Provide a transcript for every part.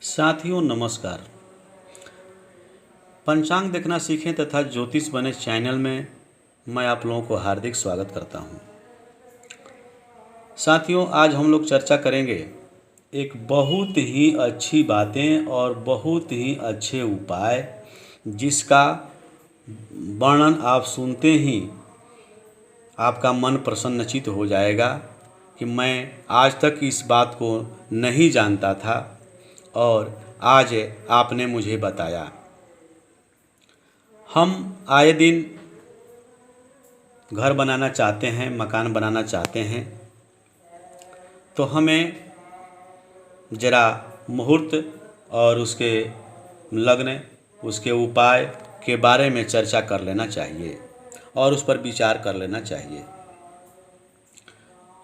साथियों नमस्कार। पंचांग देखना सीखें तथा ज्योतिष बने चैनल में मैं आप लोगों को हार्दिक स्वागत करता हूं। साथियों आज हम लोग चर्चा करेंगे एक बहुत ही अच्छी बातें और बहुत ही अच्छे उपाय जिसका वर्णन आप सुनते ही आपका मन प्रसन्नचित्त हो जाएगा कि मैं आज तक इस बात को नहीं जानता था और आज आपने मुझे बताया। हम आए दिन घर बनाना चाहते हैं, मकान बनाना चाहते हैं, तो हमें ज़रा मुहूर्त और उसके लग्न, उसके उपाय के बारे में चर्चा कर लेना चाहिए और उस पर विचार कर लेना चाहिए।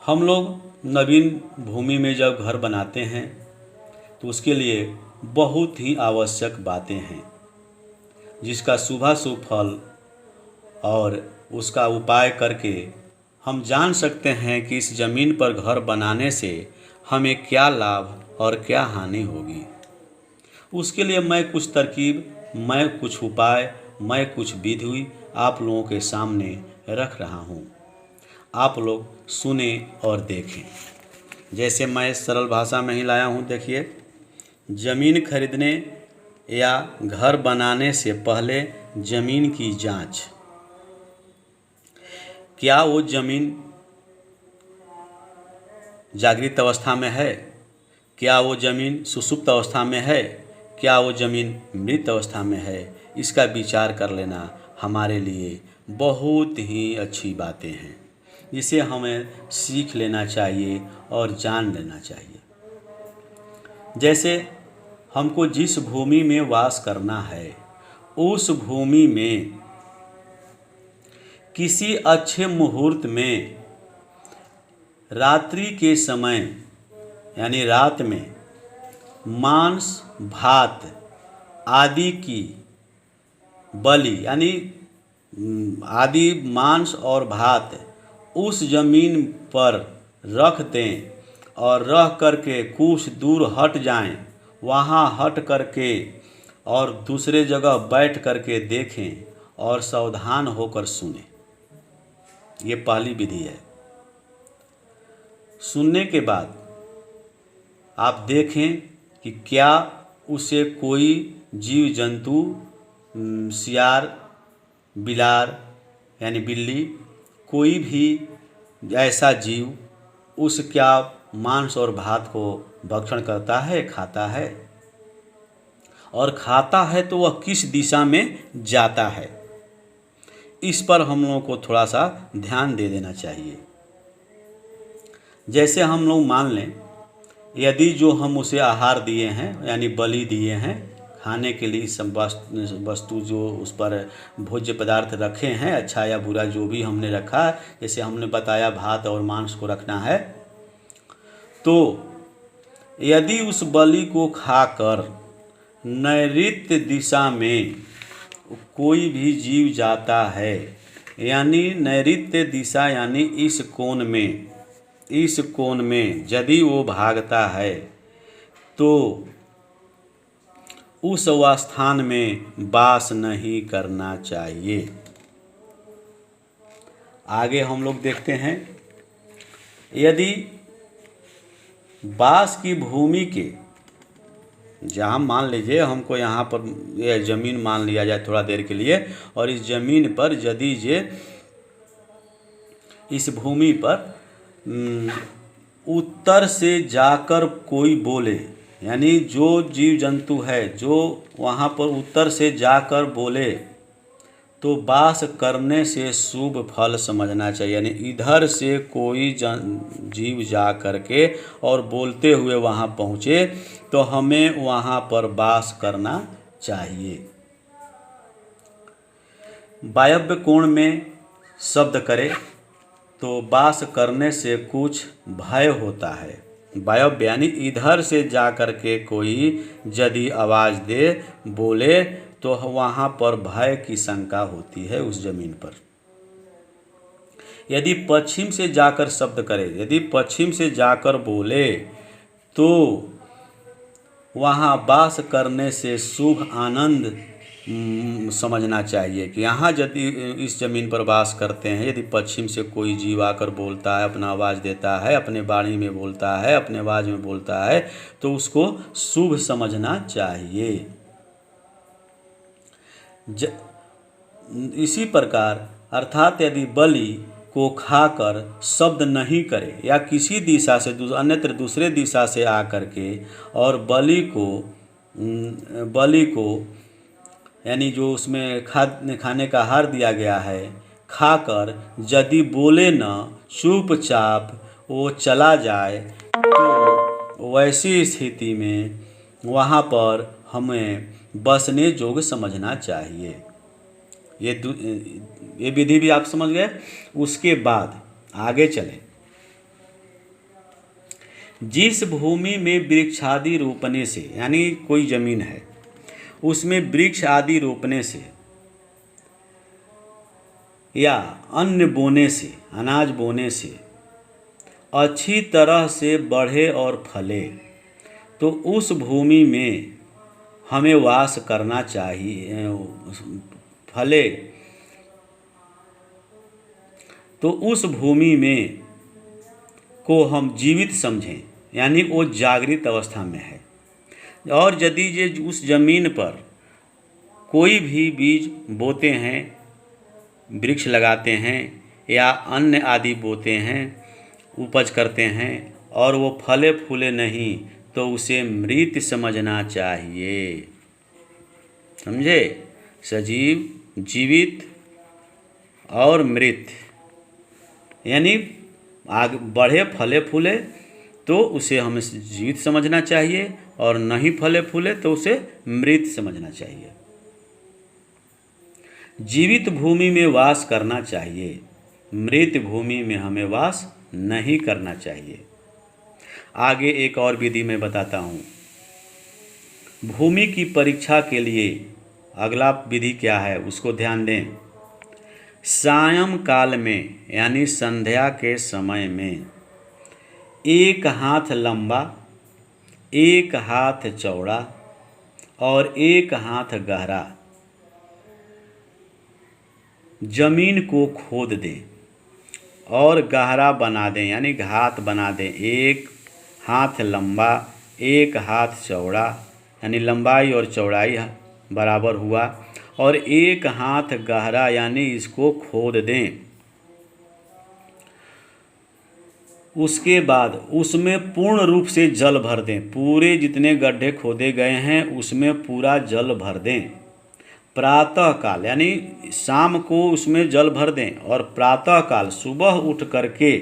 हम लोग नवीन भूमि में जब घर बनाते हैं तो उसके लिए बहुत ही आवश्यक बातें हैं जिसका शुभाशुभ फल और उसका उपाय करके हम जान सकते हैं कि इस ज़मीन पर घर बनाने से हमें क्या लाभ और क्या हानि होगी। उसके लिए मैं कुछ तरकीब, मैं कुछ उपाय, मैं कुछ विधि आप लोगों के सामने रख रहा हूँ। आप लोग सुने और देखें। जैसे मैं सरल भाषा में ही लाया हूँ। देखिए, ज़मीन खरीदने या घर बनाने से पहले ज़मीन की जांच। क्या वो ज़मीन जागृत अवस्था में है? क्या वो ज़मीन सुषुप्त अवस्था में है? क्या वो ज़मीन मृत अवस्था में है? इसका विचार कर लेना हमारे लिए बहुत ही अच्छी बातें हैं जिसे हमें सीख लेना चाहिए और जान लेना चाहिए। जैसे हमको जिस भूमि में वास करना है उस भूमि में किसी अच्छे मुहूर्त में रात्रि के समय यानी रात में मांस भात आदि की बलि यानी आदि मांस और भात उस ज़मीन पर रख दें और रह करके कुछ दूर हट जाएं, वहाँ हट करके और दूसरे जगह बैठ करके देखें और सावधान होकर सुनें। ये पहली विधि है। सुनने के बाद आप देखें कि क्या उसे कोई जीव जंतु, सियार, बिलार यानी बिल्ली, कोई भी ऐसा जीव उस क्या मांस और भात को भक्षण करता है, खाता है, और खाता है तो वह किस दिशा में जाता है। इस पर हम लोगों को थोड़ा सा ध्यान दे देना चाहिए। जैसे हम लोग मान लें यदि जो हम उसे आहार दिए हैं यानी बलि दिए हैं खाने के लिए, सब वस्तु जो उस पर भोज्य पदार्थ रखे हैं, अच्छा या बुरा जो भी हमने रखा, जैसे हमने बताया भात और मांस को रखना है, तो यदि उस बलि को खाकर नैऋत्य दिशा में कोई भी जीव जाता है यानी नैऋत्य दिशा यानी इस कोण में यदि वो भागता है तो उस स्थान में वास नहीं करना चाहिए। आगे हम लोग देखते हैं, यदि वास की भूमि के जहाँ मान लीजिए हमको यहाँ पर यह ज़मीन मान लिया जाए थोड़ा देर के लिए, और इस ज़मीन पर यदि इस भूमि पर उत्तर से जाकर कोई बोले यानी जो जीव जंतु है जो वहाँ पर उत्तर से जाकर बोले तो वास करने से शुभ फल समझना चाहिए। यानी इधर से कोई जीव जा करके और बोलते हुए वहाँ पहुँचे तो हमें वहाँ पर वास करना चाहिए। वायव्य कोण में शब्द करे तो वास करने से कुछ भय होता है। वायव्य यानी इधर से जा कर के कोई यदि आवाज़ दे, बोले तो वहाँ पर भय की शंका होती है उस ज़मीन पर। यदि पश्चिम से जाकर शब्द करे, यदि पश्चिम से जाकर बोले तो वहाँ वास करने से शुभ आनंद समझना चाहिए कि यहाँ यदि इस ज़मीन पर वास करते हैं, यदि पश्चिम से कोई जीव आकर बोलता है, अपना आवाज़ देता है, अपने वाणी में बोलता है, अपने आवाज़ में बोलता है, तो उसको शुभ समझना चाहिए। इसी प्रकार अर्थात यदि बलि को खाकर शब्द नहीं करे या किसी दिशा से अन्यत्र दूसरे दिशा से आकर के और बलि को यानी जो उसमें खाने का आहार दिया गया है खाकर यदि बोले न, चुपचाप वो चला जाए, तो वैसी स्थिति में वहाँ पर हमें बसने योग्य समझना चाहिए। ये विधि भी आप समझ गए। उसके बाद आगे चलें। जिस भूमि में वृक्ष आदि रोपने से, यानी कोई जमीन है उसमें वृक्ष आदि रोपने से या अन्न बोने से, अनाज बोने से अच्छी तरह से बढ़े और फले, तो उस भूमि में हमें वास करना चाहिए। फले तो उस भूमि में को हम जीवित समझें, यानी वो जागृत अवस्था में है। और यदि ये उस ज़मीन पर कोई भी बीज बोते हैं, वृक्ष लगाते हैं या अन्न आदि बोते हैं, उपज करते हैं और वो फले फूले नहीं, तो उसे मृत समझना चाहिए। समझे? सजीव, जीवित और मृत, यानी आगे बढ़े फले फूले तो उसे हमें जीवित समझना चाहिए और नहीं फले फूले तो उसे मृत समझना चाहिए। जीवित भूमि में वास करना चाहिए, मृत भूमि में हमें वास नहीं करना चाहिए। आगे एक और विधि मैं बताता हूँ। भूमि की परीक्षा के लिए अगला विधि क्या है उसको ध्यान दें। सायं काल में यानी संध्या के समय में 1 हाथ लंबा, 1 हाथ चौड़ा और 1 हाथ गहरा जमीन को खोद दें और गहरा बना दें, यानी घात बना दें। 1 हाथ लंबा, 1 हाथ चौड़ा, यानी लंबाई और चौड़ाई बराबर हुआ, और 1 हाथ गहरा, यानी इसको खोद दें। उसके बाद उसमें पूर्ण रूप से जल भर दें। पूरे जितने गड्ढे खोदे गए हैं उसमें पूरा जल भर दें। प्रातः काल, यानी शाम को उसमें जल भर दें और प्रातः काल सुबह उठ करके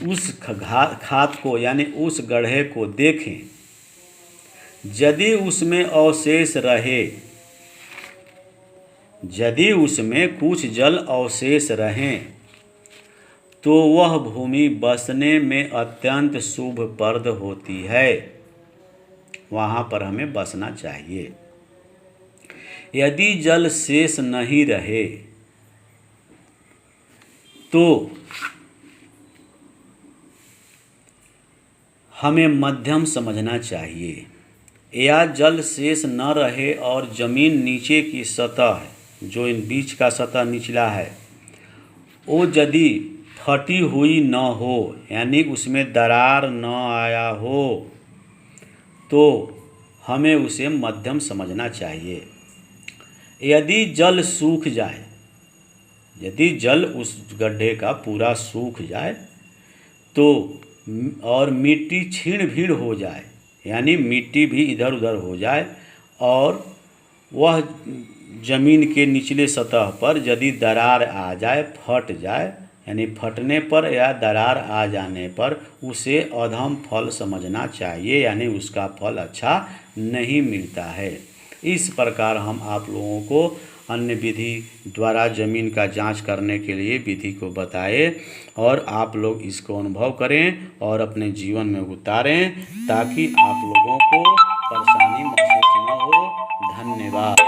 उस खाद को, यानी उस गड्ढे को देखें। यदि उसमें अवशेष रहे, यदि उसमें कुछ जल अवशेष रहें, तो वह भूमि बसने में अत्यंत शुभप्रद होती है, वहाँ पर हमें बसना चाहिए। यदि जल शेष नहीं रहे तो हमें मध्यम समझना चाहिए, या जल शेष न रहे और ज़मीन नीचे की सतह, जो इन बीच का सतह निचला है, वो यदि फटी हुई न हो, यानी उसमें दरार न आया हो, तो हमें उसे मध्यम समझना चाहिए। यदि जल सूख जाए, यदि जल उस गड्ढे का पूरा सूख जाए तो और मिट्टी छीण भीड़ हो जाए, यानी मिट्टी भी इधर उधर हो जाए और वह ज़मीन के निचले सतह पर यदि दरार आ जाए, फट जाए, यानी फटने पर या दरार आ जाने पर उसे अधम फल समझना चाहिए, यानी उसका फल अच्छा नहीं मिलता है। इस प्रकार हम आप लोगों को अन्य विधि द्वारा ज़मीन का जांच करने के लिए विधि को बताए और आप लोग इसको अनुभव करें और अपने जीवन में उतारें ताकि आप लोगों को परेशानी महसूस न हो। धन्यवाद।